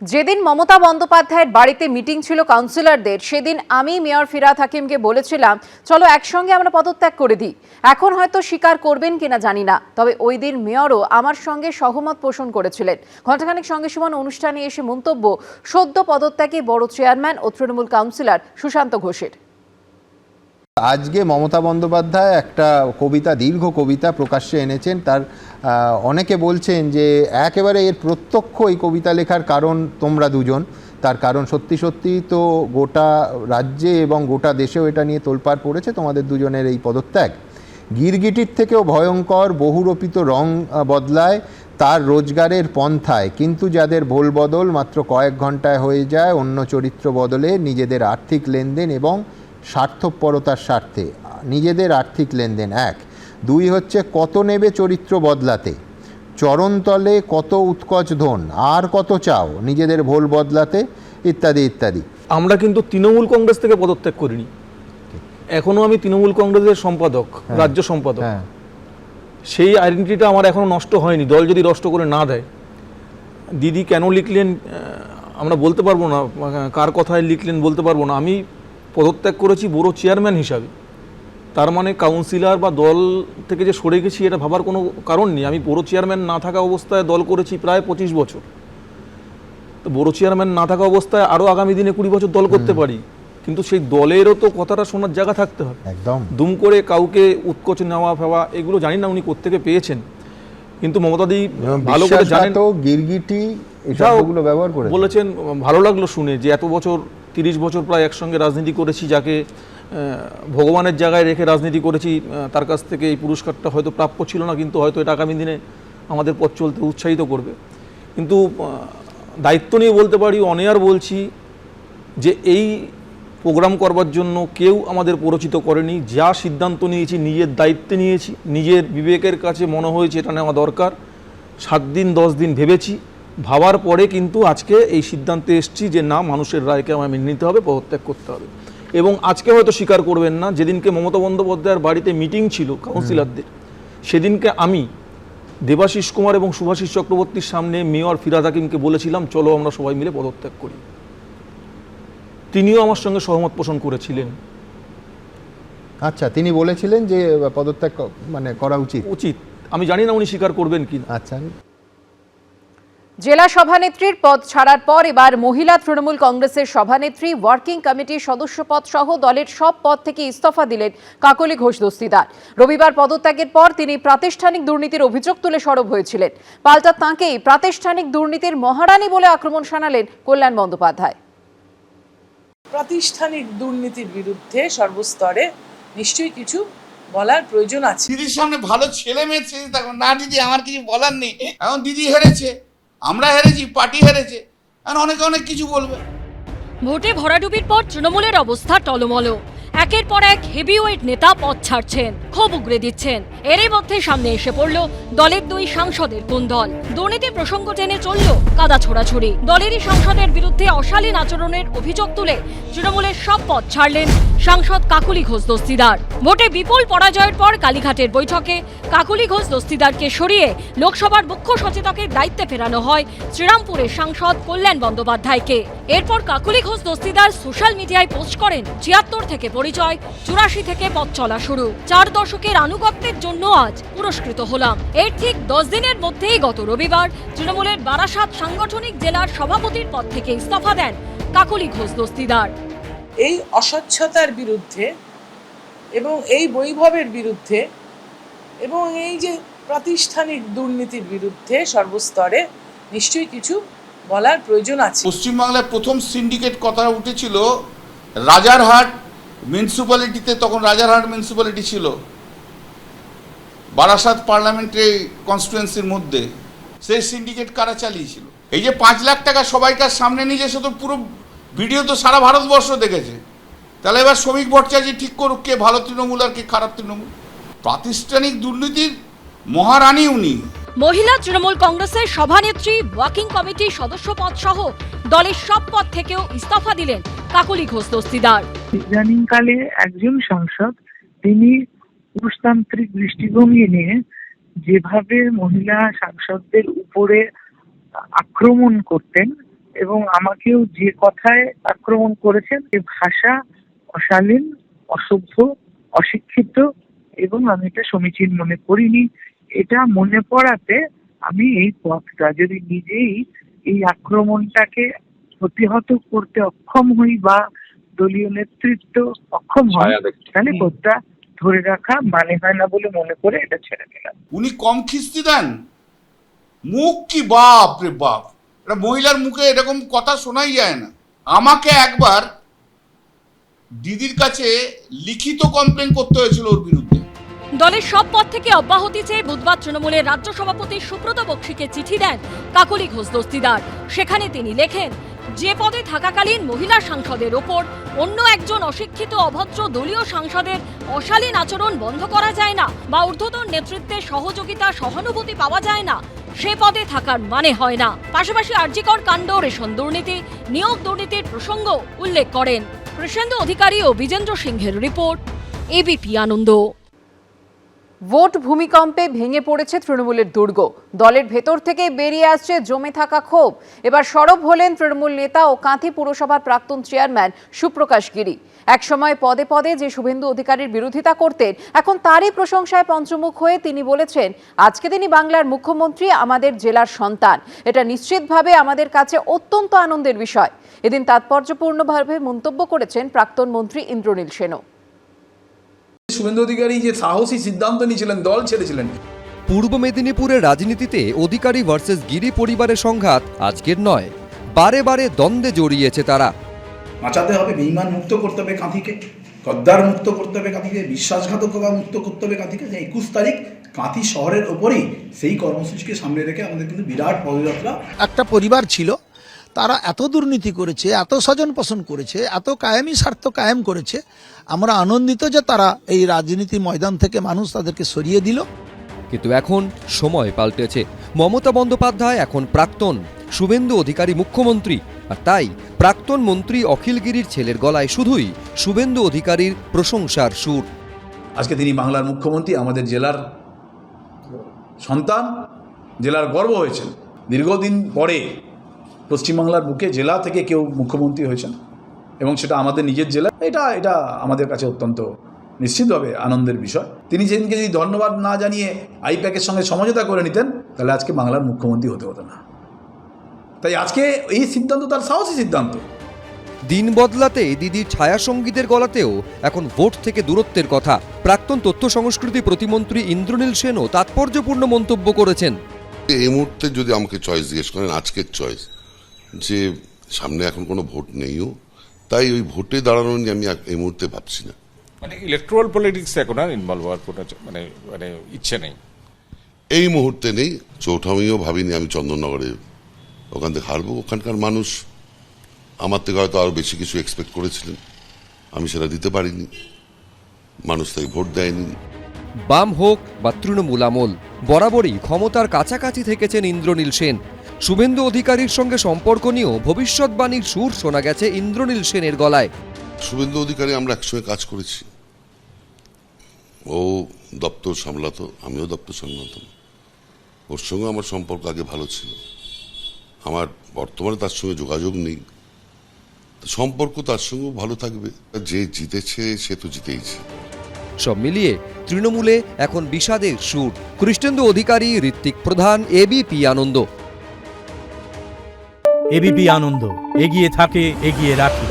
যেদিন মমতা বন্দ্যোপাধ্যায়ের বাড়িতে মিটিং ছিল কাউন্সিলরদের, সেদিন আমি মেয়র ফিরহাদ হাকিমকে বলেছিলাম চলো একসঙ্গে আমরা পদত্যাগ করে দিই। এখন হয়তো স্বীকার করবেন কিনা জানি না, তবে ওই দিন মেয়রও আমার সঙ্গে সহমত পোষণ করেছিলেন। ঘণ্টাখানেক সঙ্গে সমান অনুষ্ঠানে এসে মন্তব্য সদ্য পদত্যাগে বড় চেয়ারম্যান ও তৃণমূল কাউন্সিলর সুশান্ত ঘোষের। আজকে মমতা বন্দ্যোপাধ্যায় একটা কবিতা, দীর্ঘ কবিতা প্রকাশ্যে এনেছেন। তার অনেকে বলছেন যে একেবারে এর প্রত্যক্ষ এই কবিতা লেখার কারণ তোমরা দুজন। তার কারণ সত্যি সত্যি তো গোটা রাজ্যে এবং গোটা দেশেও এটা নিয়ে তোলপাড় পড়েছে তোমাদের দুজনের এই পদত্যাগ। গিরগিটির থেকেও ভয়ঙ্কর, বহুরূপিত রং বদলায় তার রোজগারের পন্থায়, কিন্তু যাদের ভোল বদল মাত্র কয়েক ঘন্টায় হয়ে যায় অন্য চরিত্র বদলে নিজেদের আর্থিক লেনদেন এবং স্বার্থপরতার স্বার্থে। নিজেদের আর্থিক লেনদেন এক। দুই হচ্ছে কত নেবে চরিত্র বদলাতে, চরণতলে কত উৎকচ ধন, আর কত চাও নিজেদের ভোল বদলাতে, ইত্যাদি ইত্যাদি। আমরা কিন্তু তৃণমূল কংগ্রেস থেকে পদত্যাগ করিনি, এখনো আমি তৃণমূল কংগ্রেসের সম্পাদক, রাজ্য সম্পাদক। সেই আইডেন্টিটিটা আমার এখনো নষ্ট হয়নি, দল যদি নষ্ট করে না দেয়। দিদি কেন লিখলেন আমরা বলতে পারবো না, কার কথায় লিখলেন বলতে পারবো না। আমি পদত্যাগ করেছি বড় চেয়ারম্যান হিসাবে, তার মানে কাউন্সিলর বা দল থেকে যে সরে গেছি এটা ভাবার কোনো কারণ নেই। আমি বড় চেয়ারম্যান না থাকা অবস্থায় দল করেছি প্রায় 25 বছর। তো বড় চেয়ারম্যান না থাকা অবস্থায় আরও আগামী দিনে 20 বছর দল করতে পারি, কিন্তু সেই দলেরও তো কথাটা শোনার জায়গা থাকতে হবে। একদম দুম করে কাউকে উৎকোচ নেওয়া ফেওয়া এগুলো জানি না উনি কোত্থেকে পেয়েছেন, কিন্তু মমতাদি ভালো করে জানেন। তো গিরগিটি এসবগুলো ব্যবহার করে বলেছেন, ভালো লাগলো শুনে যে এত বছর 30 বছর প্রায় একসঙ্গে রাজনীতি করেছি, যাকে ভগবানের জায়গায় রেখে রাজনীতি করেছি, তার কাছ থেকে এই পুরস্কারটা হয়তো প্রাপ্য ছিল না, কিন্তু হয়তো এটা আগামী দিনে আমাদের পথ চলতে উৎসাহিত করবে। কিন্তু দায়িত্ব নিয়ে বলতে পারি, অনেয়ার বলছি যে এই প্রোগ্রাম করবার জন্য কেউ আমাদের পরিচিত করেনি। যা সিদ্ধান্ত নিয়েছি নিজের দায়িত্বে নিয়েছি, নিজের বিবেকের কাছে মনে হয়েছে এটা নেওয়া দরকার। 7 দিন 10 দিন ভেবেছি, ভাবার পরে কিন্তু আজকে এই সিদ্ধান্তে এসেছি যে না, মানুষের রায়কে আমায় মেনে নিতে হবে, পদত্যাগ করতে হবে। এবং আজকে হয়তো স্বীকার করবেন না, যেদিনকে মমতা বন্দ্যোপাধ্যায়ের বাড়িতে মিটিং ছিল কাউন্সিলরদের, সেদিনকে আমি দেবাশিস কুমার এবং শুভাশিস চক্রবর্তীর সামনে মেয়র ফিরহাদ হাকিমকে বলেছিলাম চলো আমরা সবাই মিলে পদত্যাগ করি। তিনিও আমার সঙ্গে সহমত পোষণ করেছিলেন। আচ্ছা, তিনি বলেছিলেন যে পদত্যাগ মানে করা উচিত। আমি জানি না উনি স্বীকার করবেন কি। আচ্ছা, জেলা সভানেত্রীর পদ ছাড়ার পর এবার মহিলা তৃণমূল কংগ্রেসের সভানেত্রী, ওয়ার্কিং কমিটির সদস্য পদ সহ দলের সব পদ থেকে ইস্তফা দিলেন কাকলি ঘোষ দস্তিদার। রবিবার পদত্যাগের পর তিনি প্রাতিষ্ঠানিক দুর্নীতির অভিযোগ তুলে সরব হয়েছিলেন। পাল্টা তাঁকেই প্রাতিষ্ঠানিক দুর্নীতির মহারানী বলে আক্রমণ শানালেন কল্যাণ বন্দ্যোপাধ্যায়। প্রাতিষ্ঠানিক দুর্নীতির বিরুদ্ধে সর্বস্তরে নিশ্চয়ই কিছু বলার প্রয়োজন আছে। দিদির সামনে ভালো ছেলে মেয়ে ছেড়ে থাকো না দিদি, আমার কিছু বলার নেই। এখন দিদি হেরেছে, আমরা হেরেছি, পার্টি হেরেছে, এখন অনেকে অনেক কিছু বলবে। ভোটে ভরাডুবির পর তৃণমূলের অবস্থা টলমল। একের পর এক হেভিওয়েট নেতা পদ ছাড়ছেন, ক্ষোভ উগরে দিচ্ছেন। এরই মধ্যে সামনে এসে পড়ল দলের 2 সাংসদের কুন্দল। দুর্নীতি প্রসঙ্গ টেনে চলল কাদা ছোড়াছুড়ি। দলেরই সাংসদের বিরুদ্ধে অশালীন আচরণের অভিযোগ তুলে তৃণমূলের সব পদ ছাড়লেন সাংসদ কাকলি ঘোষ দস্তিদার। ভোটে বিপুল পরাজয়ের পর কালীঘাটের বৈঠকে কাকলি ঘোষ দস্তিদারকে সরিয়ে লোকসভার মুখ্য সচেতকের দায়িত্বে ফেরানো হয় শ্রীরামপুরের সাংসদ কল্যাণ বন্দ্যোপাধ্যায়কে। এরপর কাকলি ঘোষ দস্তিদার সোশ্যাল মিডিয়ায় পোস্ট করেন ৭৬ থেকে পরিচয়, ৮৪ থেকে পথ চলা শুরু। 4 দশকের আনুগত্যের জন্য আজ পুরস্কৃত হলাম। এর ঠিক 10 দিনের মধ্যেই গত রবিবার তৃণমূলের বারাসাত সাংগঠনিক জেলার সভাপতির পদ থেকে ইস্তফা দেন কাকলি ঘোষ দস্তিদার। এই অস্বচ্ছতার বিরুদ্ধে এবং এই বৈভবের বিরুদ্ধে এবং এই যে প্রাতিষ্ঠানিক দুর্নীতির বিরুদ্ধে সর্বস্তরে নিশ্চয়ই কিছু বলার প্রয়োজন আছে। পশ্চিমবাংলায় প্রথম সিন্ডিকেট কথা উঠেছিল রাজারহাট মিউনিসিপ্যালিটিতে, তখন রাজারহাট মিউনিসিপ্যালিটি ছিল বারাসাত পার্লামেন্টারি কনস্টিটুয়েন্সির মধ্যে। সেই সিন্ডিকেট কারা চালিয়েছিল? এই যে 5 লাখ টাকা সবাইকার সামনে নিয়ে এসে তো পুরো ভিডিও তো সারা ভারতবর্ষ দেখেছে। তাহলে এবার শ্রমিক ভট্টাচার্য ঠিক করুক কে ভালো তৃণমূল আর কে খারাপ তৃণমূল। প্রাতিষ্ঠানিক দুর্নীতির মহারানী উনি। মহিলা তৃণমূল কংগ্রেসের সভানেত্রী, ওয়ার্কিং কমিটির সদস্য পদ সহ দলের সব পদ থেকেও ইস্তফা দিলেন কাকলি ঘোষ দস্তিদার। ইদানিংকালে একজন সাংসদ তিনি পুরুষতান্ত্রিক দৃষ্টিভঙ্গি নিয়ে যেভাবে মহিলা সাংসদদের উপরে আক্রমণ করতেন এবং আমাকেও যে কথায় আক্রমণ করেছেন, এই ভাষা অশালীন, অসভ্য, অশিক্ষিত এবং আমি এটা সমীচীন মনে করিনি। এটা মনে পড়াতে আমি এই পথটা যদি নিজেই এই আক্রমণটাকে প্রতিহত করতে অক্ষম হই বা দলীয় নেতৃত্ব অক্ষম হয়, তাহলে পথটা ধরে রাখা মানে হয় না বলে মনে করে এটা ছেড়ে দিলাম। উনি কম খিস্তি দেন? মুখ কি বাপ রে বাপ, এটা মহিলার মুখে এরকম কথা শোনাই যায় না। আমাকে একবার দিদির কাছে লিখিত কমপ্লেন করতে হয়েছিল ওর বিরুদ্ধে। দলের সব পদ থেকে অব্যাহতি চেয়ে বুধবার তৃণমূলের রাজ্য সভাপতি সুব্রত বক্সিকে চিঠি দেন কাকলি ঘোষ দস্তিদার। সেখানে তিনি লেখেন, যে পদে থাকাকালীন মহিলা সাংসদের ওপর অন্য একজন অশিক্ষিত অভদ্র দলীয় সাংসদের অশালীন আচরণ বন্ধ করা যায় না বা ঊর্ধ্বতন নেতৃত্বের সহযোগিতা সহানুভূতি পাওয়া যায় না, সে পদে থাকার মানে হয় না। পাশাপাশি আরজিকর কাণ্ড, রেশন দুর্নীতি, নিয়োগ দুর্নীতির প্রসঙ্গ উল্লেখ করেন। কৃষ্ণেন্দু অধিকারী ও বিজেন্দ্র সিংহের রিপোর্ট, এবিপি আনন্দ। ভোট ভূমিকম্পে ভেঙে পড়েছে তৃণমূলের দুর্গ। দলের ভেতর থেকে বেরিয়ে আসছে জমে থাকা ক্ষোভ। এবার সরব হলেন তৃণমূল নেতা ও কাঁথি পুরসভার প্রাক্তন চেয়ারম্যান সুপ্রকাশ গিরি। একসময় পদে পদে যে শুভেন্দু অধিকারীর বিরোধিতা করতেন, এখন তারই প্রশংসায় পঞ্চমুখ হয়ে তিনি বলেছেন, আজকে তিনি বাংলার মুখ্যমন্ত্রী, আমাদের জেলার সন্তান। এটা নিশ্চিতভাবে আমাদের কাছে অত্যন্ত আনন্দের বিষয়। এদিন তাৎপর্যপূর্ণভাবে মন্তব্য করেছেন প্রাক্তন মন্ত্রী ইন্দ্রনীল সেনও। শুভেন্দু অধিকারী যে সাহসী সিদ্ধান্ত নিয়েছিলেন, দল ছেড়েছিলেন। পূর্ব মেদিনীপুরের রাজনীতিতে অধিকারী ভার্সেস গিরি পরিবারের সংঘাত আজকের নয়, বারে বারে দ্বন্দ্বে জড়িয়েছে তারা। বাঁচাতে হবে, বেঈমান মুক্ত করতে হবে কাঁথিকে, গদ্দার মুক্ত করতে হবে কাঁথিকে, বিশ্বাসঘাতকতা মুক্ত করতে হবে কাঁথিকে। 21 তারিখ কাঁথি শহরের ওপরেই সেই কর্মসূচিকে সামনে রেখে আমাদের কিন্তু বিরাট পদযাত্রা। একটা পরিবার ছিল, তারা এত দুর্নীতি করেছে, এত স্বজন পোষণ করেছে, এত কায়েমি স্বার্থ কায়েম করেছে। আমরা আনন্দিত যে তারা এই রাজনীতি ময়দান থেকে মানুষ তাদেরকে সরিয়ে দিল। কিন্তু এখন সময় পাল্টেছে। মমতা বন্দ্যোপাধ্যায় এখন প্রাক্তন, শুভেন্দু অধিকারী মুখ্যমন্ত্রী। আর তাই প্রাক্তন মন্ত্রী অখিল গিরির ছেলের গলায় শুধুই শুভেন্দু অধিকারীর প্রশংসার সুর। আজকে তিনি বাংলার মুখ্যমন্ত্রী, আমাদের জেলার সন্তান, জেলার গর্ব হয়েছেন। দীর্ঘদিন পরে পশ্চিমবাংলার বুকে জেলা থেকে কেউ মুখ্যমন্ত্রী হয়েছেন এবং সেটা আমাদের নিজের জেলা। এটা আমাদের কাছে অত্যন্ত নিশ্চিতভাবে আনন্দের বিষয়। তিনি যেদিনকে যদি ধন্যবাদ না জানিয়ে আইপ্যাকের সঙ্গে সমঝোতা করে নিতেন, তাহলে আজকে বাংলার মুখ্যমন্ত্রী হতে হতো না। তাই আজকে এই সিদ্ধান্ত তার সাহসী সিদ্ধান্ত। দিন বদলাতে দিদির ছায়া সঙ্গীতের গলাতেও এখন ভোট থেকে দূরত্বের কথা। প্রাক্তন তথ্য সংস্কৃতি প্রতিমন্ত্রী ইন্দ্রনীল সেনও তাৎপর্যপূর্ণ মন্তব্য করেছেন। এই মুহূর্তে যদি আমাকে চয়েস জিজ্ঞেস করেন, আজকের চয়েস, যে সামনে এখন কোনো ভোট নেইও, তাই ওই ভোটে দাঁড়ানো নিয়ে আমি এই মুহূর্তে ভাবছি না। মানে ইলেকট্রাল পলিটিক্স এখন আর ইনভলভ হওয়ার কোনো মানে ইচ্ছে নেই এই মুহূর্তে নেই। চৌঠামিও ভাবিনি আমি চন্দননগরে ওখান থেকে হারবো। ওখানকার মানুষ আমার থেকে হয়তো আরো বেশি কিছু এক্সপেক্ট করেছিলেন, আমি সেটা দিতে পারিনি, মানুষ তাই ভোট দেয়নি। বাম হোক বা তৃণমূল আমল, বরাবরই ক্ষমতার কাছাকাছি থেকেছেন ইন্দ্রনীল সেন। শুভেন্দু অধিকারীর সঙ্গে সম্পর্ক নিয়েও ভবিষ্যৎবাণীর সুর শোনা গেছে ইন্দ্রনীল সেনের গলায়। শুভেন্দু অধিকারী আমরা একসঙ্গে কাজ করেছি, ও দপ্তর সামলাতো, আমিও দপ্তর সামলাতাম। ওর সঙ্গে আমার সম্পর্ক আগে ভালো ছিল, আমার বর্তমানে তার সঙ্গে যোগাযোগ নেই, সম্পর্ক তার সঙ্গেও ভালো থাকবে। যে জিতেছে সে তো জিতেইছে। সব মিলিয়ে তৃণমূলে এখন বিষাদের সুর। কৃষ্ণেন্দু অধিকারী, ঋত্বিক প্রধান, এবিপি আনন্দ। এবিপি আনন্দ, এগিয়ে থাকে, এগিয়ে রাখে।